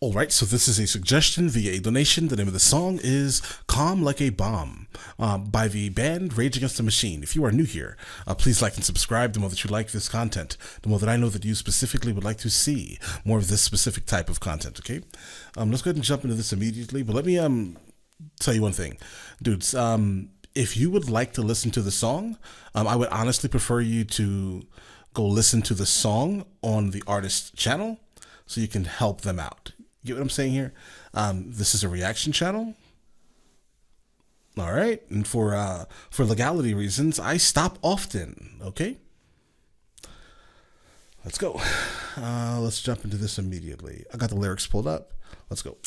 All right, so this is a suggestion via a donation. The name of the song is Calm Like a Bomb by the band Rage Against the Machine. If you are new here, please like and subscribe. The more that you like this content, the more that I know that you specifically would like to see more of this specific type of content, okay? Let's go ahead and jump into this immediately, but let me tell you one thing. Dudes, if you would like to listen to the song, I would honestly prefer you to go listen to the song on the artist's channel so you can help them out. Get what I'm saying here? This is a reaction channel. All right. And for legality reasons, I stop often. Okay. Let's go. Let's jump into this immediately. I got the lyrics pulled up. Let's go.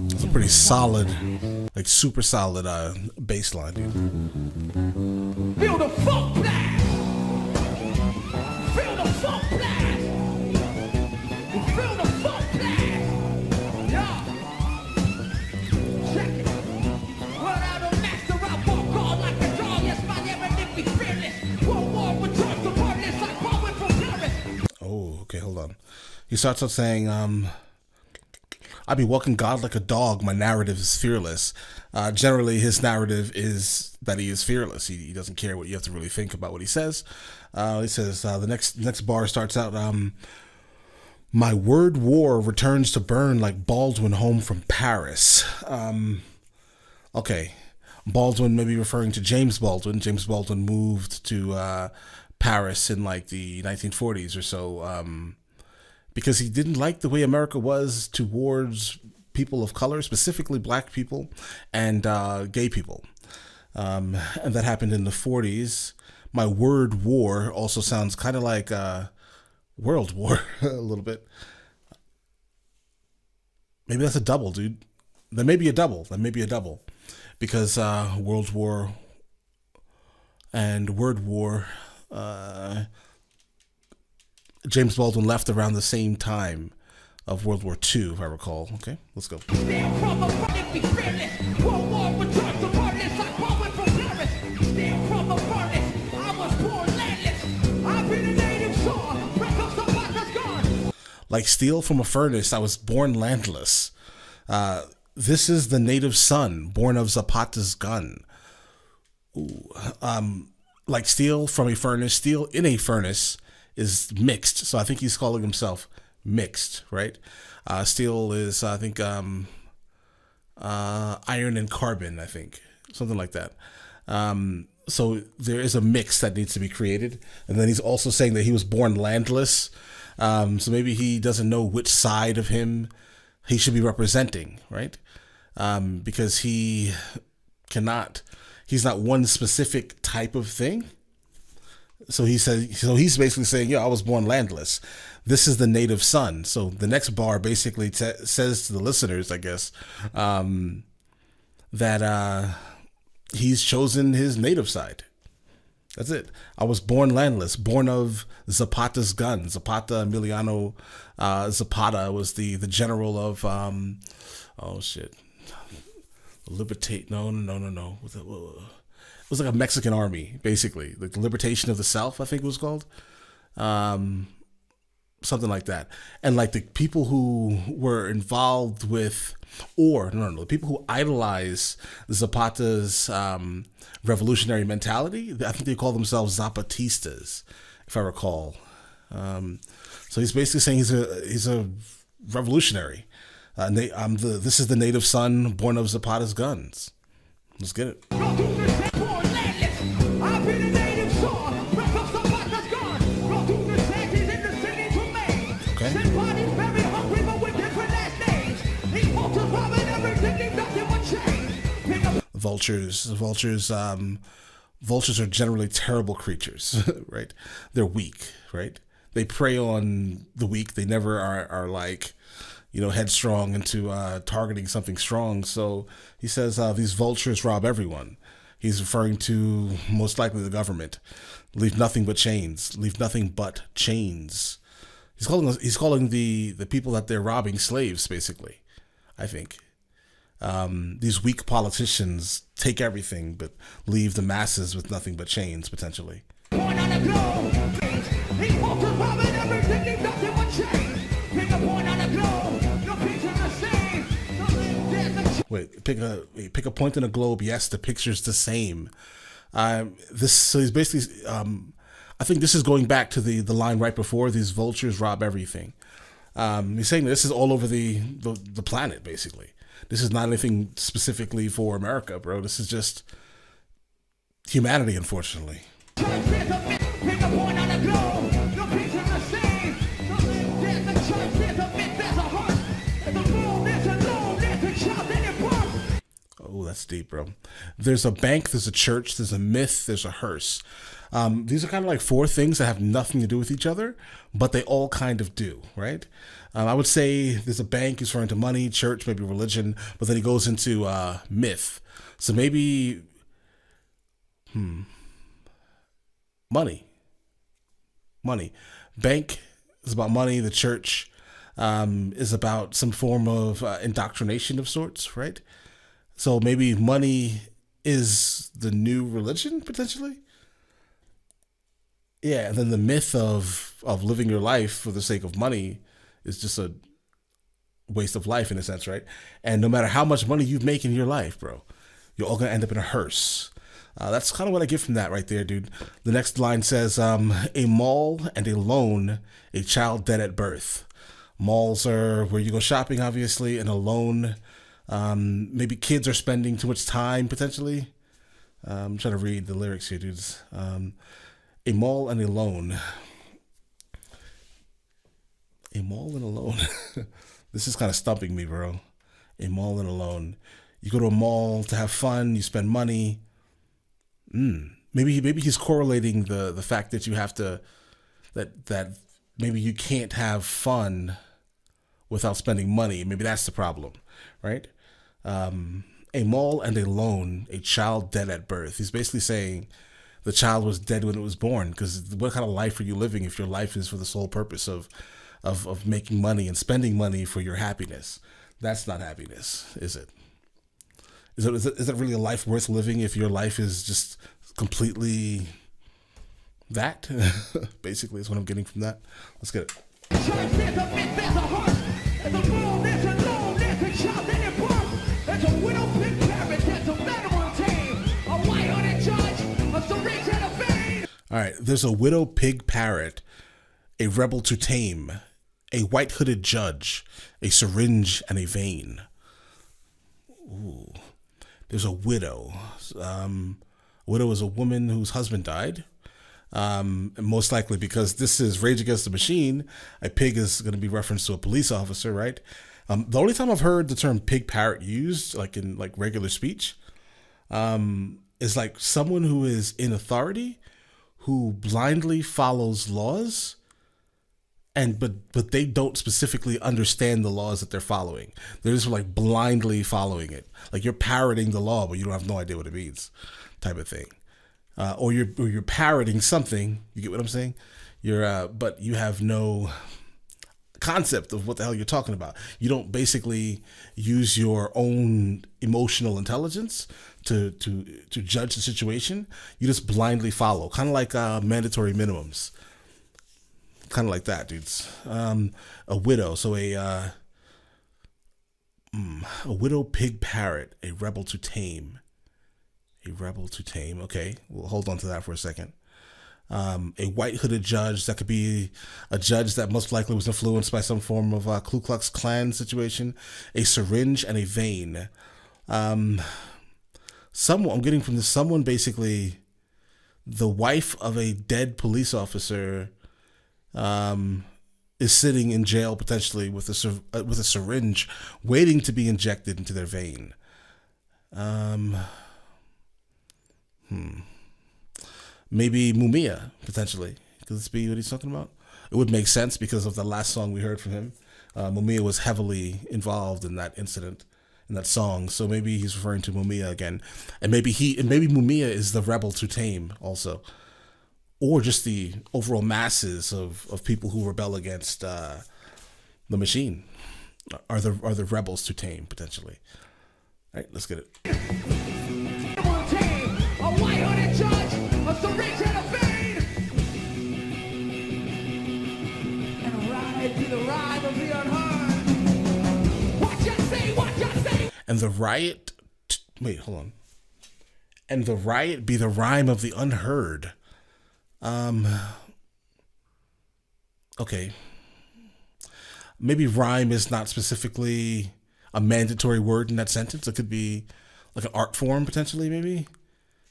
It's a pretty solid, like super solid bass line, dude. Feel the funk blast! Feel the funk blast! Feel the funk blast! Yeah! Check it! Word out of master, I walk on like a dog. Yes, my never did be fearless. World War returns to burnless like power from Paris. Oh, okay, hold on. He starts out saying, I be walking God like a dog. My narrative is fearless. Generally, his narrative is that he is fearless. He doesn't care what you have to really think about what he says. He says the next bar starts out. My word war returns to burn like Baldwin home from Paris. Okay, Baldwin may be referring to James Baldwin. James Baldwin moved to Paris in like the 1940s or so. Because he didn't like the way America was towards people of color, specifically black people and gay people. And that happened in the 40s. My word war also sounds kind of like World War a little bit. Maybe that's a double, dude. That may be a double. Because World War and Word War... James Baldwin left around the same time of World War II, if I recall. Okay, let's go. Like steel from a furnace, I was born landless. This is the native son, born of Zapata's gun. Ooh, like steel from a furnace, steel in a furnace is mixed, so I think he's calling himself mixed, right? Steel is, I think, iron and carbon, I think, something like that. So there is a mix that needs to be created, and then he's also saying that he was born landless, so maybe he doesn't know which side of him he should be representing, right? Because he's not one specific type of thing. So he's basically saying, yeah, I was born landless. This is the native son. So the next bar basically says to the listeners, I guess, that he's chosen his native side. That's it. I was born landless, born of Zapata's gun. Zapata, Emiliano Zapata was the general of, Libertate. No. It was like a Mexican army, basically, like the Libertation of the South, I think it was called, something like that. And like the people who were involved with, the people who idolize Zapata's revolutionary mentality, I think they call themselves Zapatistas, if I recall. So he's basically saying he's a revolutionary. This is the native son born of Zapata's guns. Let's get it. Okay. Vultures are generally terrible creatures, right? They're weak, right? They prey on the weak. They never are like, headstrong into targeting something strong. So he says these vultures rob everyone. He's referring to most likely the government. Leave nothing but chains. Leave nothing but chains. He's calling the people that they're robbing slaves, basically, I think. These weak politicians take everything but leave the masses with nothing but chains, potentially. Point on the globe. These vultures robbing everything, leave nothing but chains. Pick a point on the globe. Your picture's the same. Wait, pick a point in the globe. Yes, the picture's the same. So he's basically, I think this is going back to the line right before, these vultures rob everything. He's saying this is all over the planet, basically. This is not anything specifically for America, bro. This is just humanity, unfortunately. Pick a point on the globe. Your picture's the same. There's a church, there's a myth, there's a heart. There's a room, there's a loan, there's a child, there's a birth. Oh, that's deep, bro. There's a bank, there's a church, there's a myth, there's a hearse. These are kind of like four things that have nothing to do with each other, but they all kind of do, right? I would say there's a bank, he's referring to money, church, maybe religion, but then he goes into myth. So maybe, money. Bank is about money. The church is about some form of indoctrination of sorts, right? So maybe money is the new religion, potentially. Yeah, and then the myth of living your life for the sake of money is just a waste of life in a sense, right? And no matter how much money you make in your life, bro, you're all gonna end up in a hearse. That's kind of what I get from that right there, dude. The next line says, a mall and a loan, a child dead at birth. Malls are where you go shopping, obviously, and a loan, maybe kids are spending too much time, potentially. I'm trying to read the lyrics here, dudes. A mall and a loan. A mall and a loan. This is kind of stumping me, bro. A mall and a loan. You go to a mall to have fun, you spend money. Maybe he's correlating the fact that you have to, that maybe you can't have fun without spending money. Maybe that's the problem, right? A mall and a loan, a child dead at birth. He's basically saying the child was dead when it was born, because what kind of life are you living if your life is for the sole purpose of making money and spending money for your happiness? That's not happiness, is it? Is it really a life worth living if your life is just completely that? Basically, is what I'm getting from that. Let's get it. Church, there's a myth, there's a heart. There's a room, there's a loan, there's a child, there's a birth. There's a widow, big parent, there's a veteran team. A white-hearted judge, a syringe and a vein. All right, there's a widow pig parrot, a rebel to tame, a white-hooded judge, a syringe and a vein. Ooh. There's a widow. A widow is a woman whose husband died. And most likely because this is Rage Against the Machine, a pig is going to be referenced to a police officer, right? The only time I've heard the term pig parrot used, like in like regular speech, is like someone who is in authority, who blindly follows laws, and but they don't specifically understand the laws that they're following. They're just like blindly following it. Like you're parroting the law, but you don't have no idea what it means, type of thing. Or you're parroting something. You get what I'm saying? But you have no concept of what the hell you're talking about. You don't basically use your own emotional intelligence to judge the situation. You just blindly follow, kind of like mandatory minimums. Kind of like that, dudes. A widow, so a widow pig parrot, a rebel to tame. A rebel to tame. Okay, we'll hold on to that for a second. A white hooded judge, that could be a judge that most likely was influenced by some form of Ku Klux Klan situation. A syringe and a vein. I'm getting from this, someone basically, the wife of a dead police officer is sitting in jail potentially with a syringe waiting to be injected into their vein. Maybe Mumia, potentially. Could this be what he's talking about? It would make sense because of the last song we heard from him. Mumia was heavily involved in that incident, in that song. So maybe he's referring to Mumia again. And maybe Mumia is the rebel to tame also. Or just the overall masses of people who rebel against the machine are the rebels to tame, potentially. All right, let's get it. A white-hearted judge, a syringe and a vein. And a ride to the ride of the unheard. What you say, what you say? And the riot, wait, hold on. And the riot be the rhyme of the unheard. Okay. Maybe rhyme is not specifically a mandatory word in that sentence. It could be like an art form, potentially, maybe.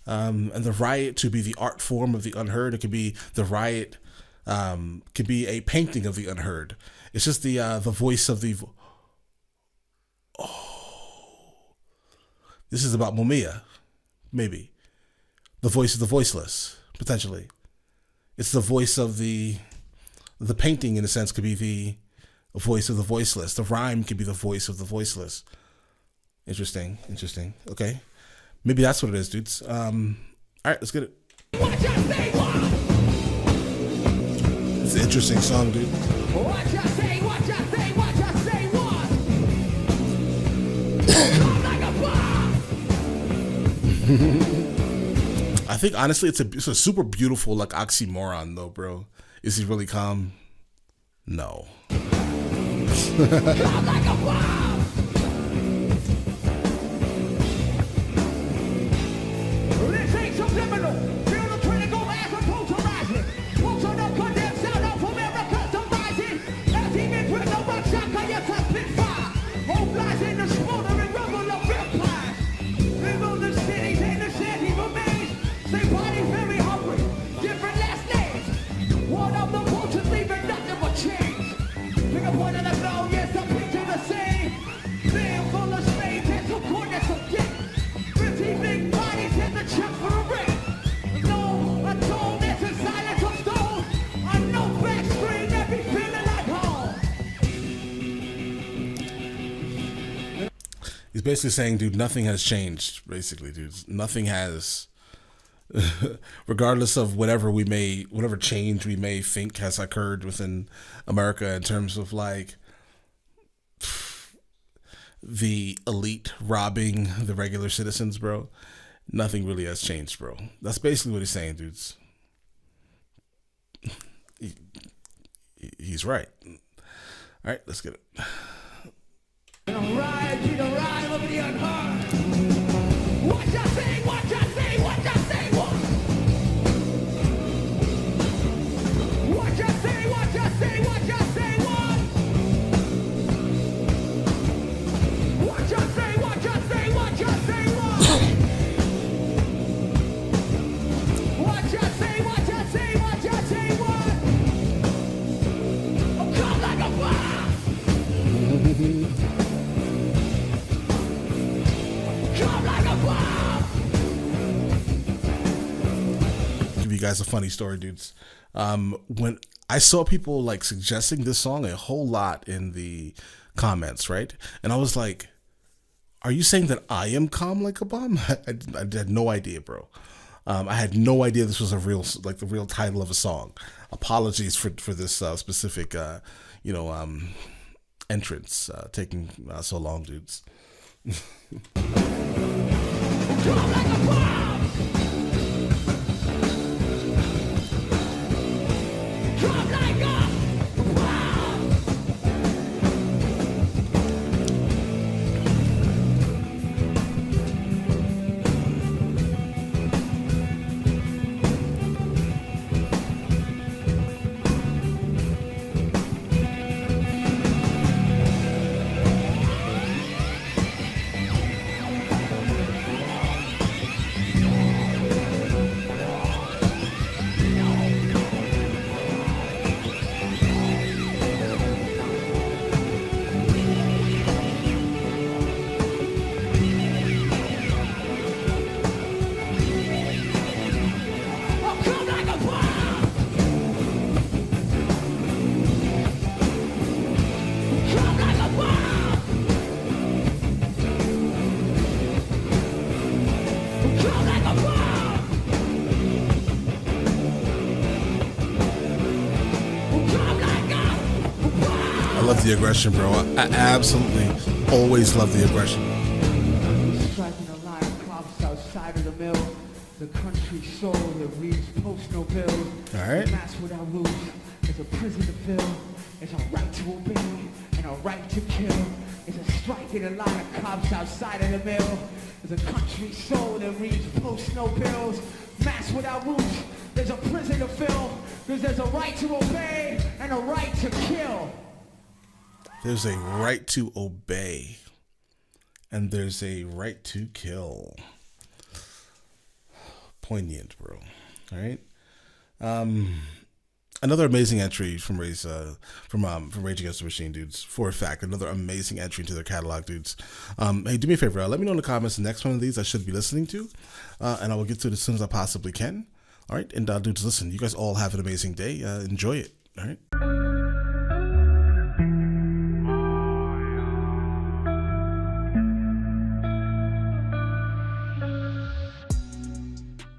And the riot to be the art form of the unheard. It could be the riot, could be a painting of the unheard. It's just the voice of the. This is about Mumia, maybe. The voice of the voiceless, potentially. It's the voice of the painting, in a sense, could be the voice of the voiceless. The rhyme could be the voice of the voiceless. Interesting. Okay. Maybe that's what it is, dudes. All right, let's get it. What you say, what? It's an interesting song, dude. What you say, what you say, what you say, what? Come like a bomb. I think, honestly, it's a super beautiful, like, oxymoron, though, bro. Is he really calm? No. Come like a bomb. This ain't subliminal. Feel the critical mass of polarizing. Folks on the condemned sound of America's rising. As he been with the rock shotgun, yes, I spit fire. Mobilizing the smoldering rubble of vampires. Live on the cities and the city remains. They bodies very hungry. Different last names. One of the vultures leaving nothing but change. Pick up one of the blow, yes, the picture the same. Being full of spades and some corners of death. 50 big bodies in the check for a ring. No, a tone that's in silence of stone. A no back screen that be feeling like home. He's basically saying, dude, nothing has changed, basically, dude. Nothing has, regardless of whatever change we may think has occurred within America in terms of, like, the elite robbing the regular citizens, bro. Nothing really has changed, bro. That's basically what he's saying, dudes. He's right. All right, let's get it. And ride to the ride of the unheard. What you say, what you say, what you say, what? What you say, what you say, what you say, what? What you say, what you say, what you say, what? What you say, what you say, what you say, what? Oh, come like a bomb. Come like a bomb. Give you guys a funny story, dudes. When I saw people, like, suggesting this song a whole lot in the comments, right? And I was like, are you saying that I am calm like a bomb? I had no idea, bro. I had no idea this was the real title of a song. Apologies for this specific, entrance taking so long, dudes. Come like a bomb. Come like a bomb. Come like a bomb. Come like a bomb. I love the aggression, bro. I absolutely always love the aggression. Striking a line of cops outside of the mill. The country soul that reads post no bills. All right. Mass without rules. It's a prison to fill. It's a right to obey and a right to kill. It's a striking a line of cops outside of the mill. There's a country soul that reads post no bills. Mass without rules. There's a prison to fill. Because there's a right to obey and a right to kill. There's a right to obey, and there's a right to kill. Poignant, bro. All right. Another amazing entry from Rage Against the Machine, dudes. For a fact, another amazing entry into their catalog, dudes. Hey, do me a favor. Let me know in the comments the next one of these I should be listening to, and I will get to it as soon as I possibly can. All right. And dudes, listen. You guys all have an amazing day. Enjoy it. All right.